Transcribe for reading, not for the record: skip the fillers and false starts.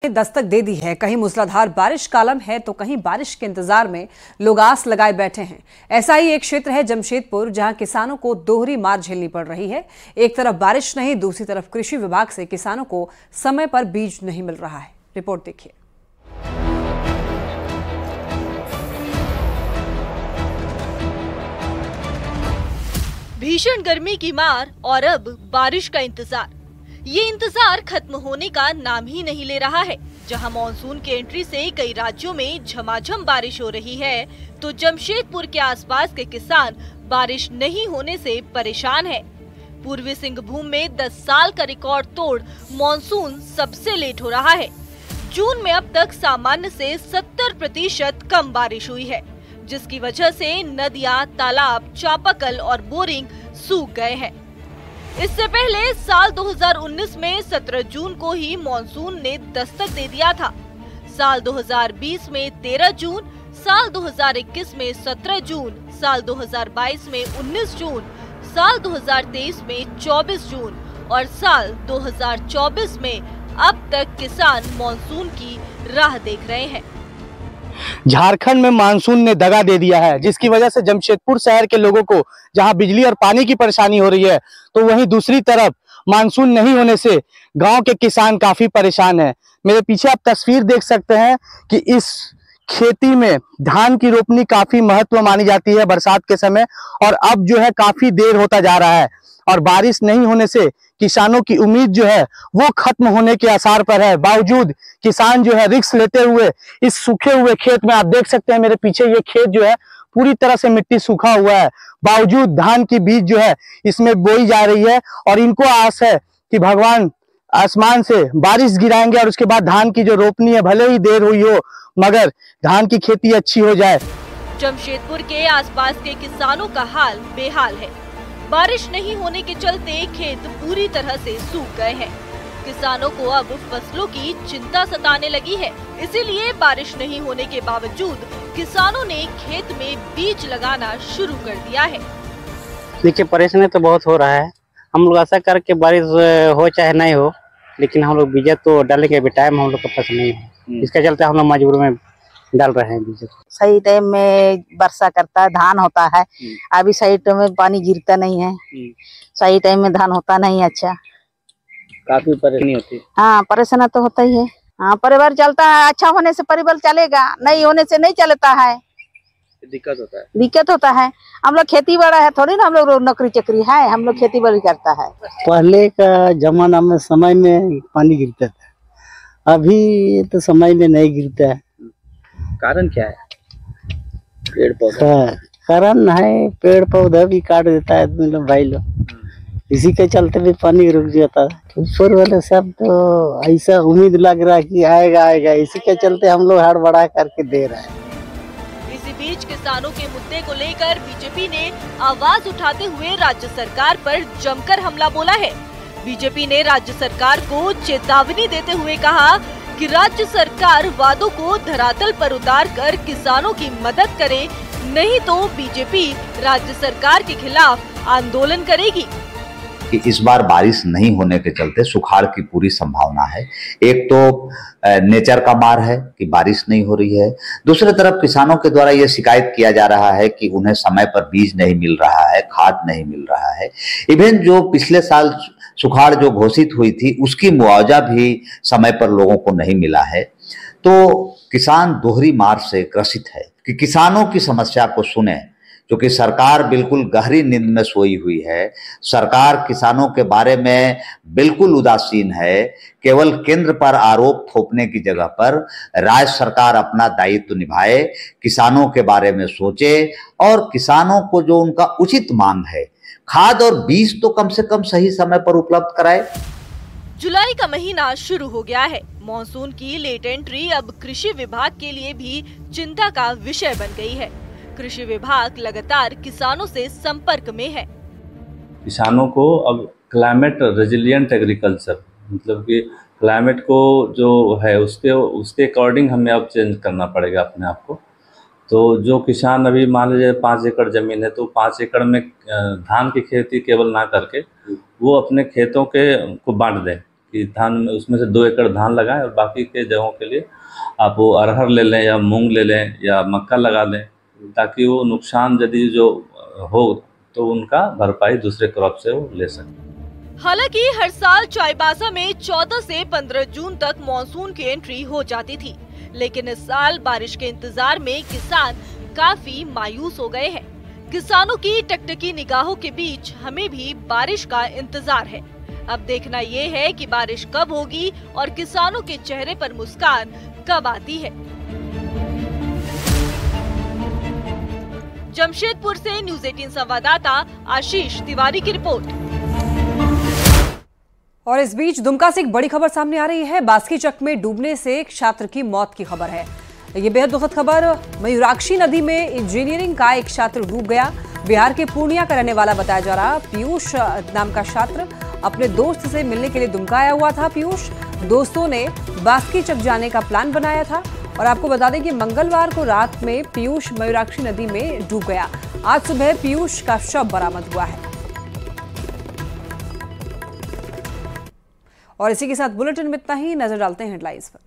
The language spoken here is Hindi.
दस्तक दे दी है। कहीं मूसलाधार बारिश का आलम है तो कहीं बारिश के इंतजार में लोग आस लगाए बैठे हैं। ऐसा ही एक क्षेत्र है जमशेदपुर, जहां किसानों को दोहरी मार झेलनी पड़ रही है। एक तरफ बारिश नहीं, दूसरी तरफ कृषि विभाग से किसानों को समय पर बीज नहीं मिल रहा है। रिपोर्ट देखिए। भीषण गर्मी की मार और अब बारिश का इंतजार। ये इंतजार खत्म होने का नाम ही नहीं ले रहा है। जहां मॉनसून के एंट्री से कई राज्यों में झमाझम बारिश हो रही है, तो जमशेदपुर के आसपास के किसान बारिश नहीं होने से परेशान है। पूर्वी सिंहभूम में 10 साल का रिकॉर्ड तोड़ मॉनसून सबसे लेट हो रहा है। जून में अब तक सामान्य से 70% कम बारिश हुई है, जिसकी वजह से नदियां, तालाब, चापाकल और बोरिंग सूख गए हैं। इससे पहले साल 2019 में 17 जून को ही मॉनसून ने दस्तक दे दिया था। साल 2020 में 13 जून, साल 2021 में 17 जून, साल 2022 में 19 जून, साल 2023 में 24 जून और साल 2024 में अब तक किसान मॉनसून की राह देख रहे हैं। झारखंड में मानसून ने दगा दे दिया है, जिसकी वजह से जमशेदपुर शहर के लोगों को जहां बिजली और पानी की परेशानी हो रही है, तो वहीं दूसरी तरफ मानसून नहीं होने से गांव के किसान काफी परेशान हैं। मेरे पीछे आप तस्वीर देख सकते हैं कि इस खेती में धान की रोपनी काफी महत्व मानी जाती है बरसात के समय, और अब जो है काफी देर होता जा रहा है और बारिश नहीं होने से किसानों की उम्मीद जो है वो खत्म होने के आसार पर है। बावजूद किसान जो है रिस्क लेते हुए इस सूखे हुए खेत में, आप देख सकते हैं मेरे पीछे ये खेत जो है पूरी तरह से मिट्टी सूखा हुआ है, बावजूद धान की बीज जो है इसमें बोई जा रही है और इनको आस है कि भगवान आसमान से बारिश गिराएंगे और उसके बाद धान की जो रोपनी है, भले ही देर हुई हो मगर धान की खेती अच्छी हो जाए। जमशेदपुर के आसपास के किसानों का हाल बेहाल है। बारिश नहीं होने के चलते खेत पूरी तरह से सूख गए हैं। किसानों को अब फसलों की चिंता सताने लगी है। इसीलिए बारिश नहीं होने के बावजूद किसानों ने खेत में बीज लगाना शुरू कर दिया है। देखिए, परेशानी तो बहुत हो रहा है। हम लोग आशा करके बारिश हो चाहे नहीं हो, लेकिन हम लोग बीज तो डालेंगे। अभी टाइम हम लोग के पास नहीं है, इसके चलते हम लोग मजबूर में डाल रहे हैं बीज। सही टाइम में वर्षा करता है, धान होता है। अभी सही टाइम में पानी गिरता नहीं है, सही टाइम में धान होता नहीं। अच्छा, काफी परेशानी होती है। हाँ, परेशानी तो होता ही है। हाँ, परिवार चलता है। अच्छा होने से परिवार चलेगा, नहीं होने से नहीं चलता है। दिक्कत होता है। हम लोग खेती बड़ा है, थोड़ी ना हम लोग नौकरी चक्री है। हम लोग खेती बाड़ी करता है। पहले का जमाना में समय में पानी गिरता था, अभी तो समय में नहीं गिरता है। कारण क्या है? पेड़ पौधा कारण है, पेड़ पौधा भी काट देता है आदमी लोग, भाई लोग। इसी के चलते भी पानी रुक जाता है। ऊपर वाले सब तो ऐसा उम्मीद लग रहा है कि आएगा, इसी के चलते हम लोग हड़बड़ा करके दे रहे हैं। इसी बीच किसानों के मुद्दे को लेकर बीजेपी ने आवाज उठाते हुए राज्य सरकार पर जमकर हमला बोला है। बीजेपी ने राज्य सरकार को चेतावनी देते हुए कहा कि राज्य सरकार वादों को धरातल पर उतारकर किसानों की मदद करे, नहीं तो बीजेपी राज्य सरकार के खिलाफ आंदोलन करेगी। कि इस बार बारिश नहीं होने के चलते सुखाड़ की पूरी संभावना है। एक तो नेचर का मार है कि बारिश नहीं हो रही है, दूसरी तरफ किसानों के द्वारा ये शिकायत किया जा रहा है कि उन्हें समय पर बीज नहीं मिल रहा है, खाद नहीं मिल रहा है। इवन जो पिछले साल सुखाड़ जो घोषित हुई थी उसकी मुआवजा भी समय पर लोगों को नहीं मिला है। तो किसान दोहरी मार से ग्रसित है कि किसानों की समस्या को सुने, क्योंकि सरकार बिल्कुल गहरी नींद में सोई हुई है। सरकार किसानों के बारे में बिल्कुल उदासीन है। केवल केंद्र पर आरोप थोपने की जगह पर राज्य सरकार अपना दायित्व निभाए, किसानों के बारे में सोचे और किसानों को जो उनका उचित मांग है, खाद और बीज तो कम से कम सही समय पर उपलब्ध कराए। जुलाई का महीना शुरू हो गया है। मॉनसून की लेट एंट्री अब कृषि विभाग के लिए भी चिंता का विषय बन गई है। कृषि विभाग लगातार किसानों से संपर्क में है। किसानों को अब क्लाइमेट रेजिलिएंट एग्रीकल्चर, मतलब कि क्लाइमेट को जो है उसके अकॉर्डिंग हमें अब चेंज करना पड़ेगा अपने आप को। तो जो किसान अभी मान लीजिए 5 एकड़ जमीन है, तो 5 एकड़ में धान की खेती केवल ना करके वो अपने खेतों को बांट दें कि धान में उसमें से 2 एकड़ धान लगाएं और बाकी के जगहों के लिए आप वो अरहर ले लें या मूंग ले लें या मक्का लगा लें, ताकि वो नुकसान यदि जो हो तो उनका भरपाई दूसरे क्रॉप से वो ले सकें। हालांकि हर साल चाईबासा में 14 से 15 जून तक मॉनसून की एंट्री हो जाती थी, लेकिन इस साल बारिश के इंतजार में किसान काफी मायूस हो गए हैं। किसानों की टकटकी निगाहों के बीच हमें भी बारिश का इंतजार है। अब देखना ये है कि बारिश कब होगी और किसानों के चेहरे पर मुस्कान कब आती है। जमशेदपुर से न्यूज़ 18 संवाददाता आशीष तिवारी की रिपोर्ट। और इस बीच दुमका से एक बड़ी खबर सामने आ रही है। बास्कीचक में डूबने से एक छात्र की मौत की खबर है। ये बेहद दुखद खबर। मयूराक्षी नदी में इंजीनियरिंग का एक छात्र डूब गया। बिहार के पूर्णिया का रहने वाला बताया जा रहा पीयूष नाम का छात्र अपने दोस्त से मिलने के लिए दुमका आया हुआ था। पीयूष दोस्तों ने बास्कीचक जाने का प्लान बनाया था और आपको बता दें कि मंगलवार को रात में पीयूष मयूराक्षी नदी में डूब गया। आज सुबह पीयूष का शव बरामद हुआ है। और इसी के साथ बुलेटिन में इतना ही। नजर डालते हैं हेडलाइंस पर।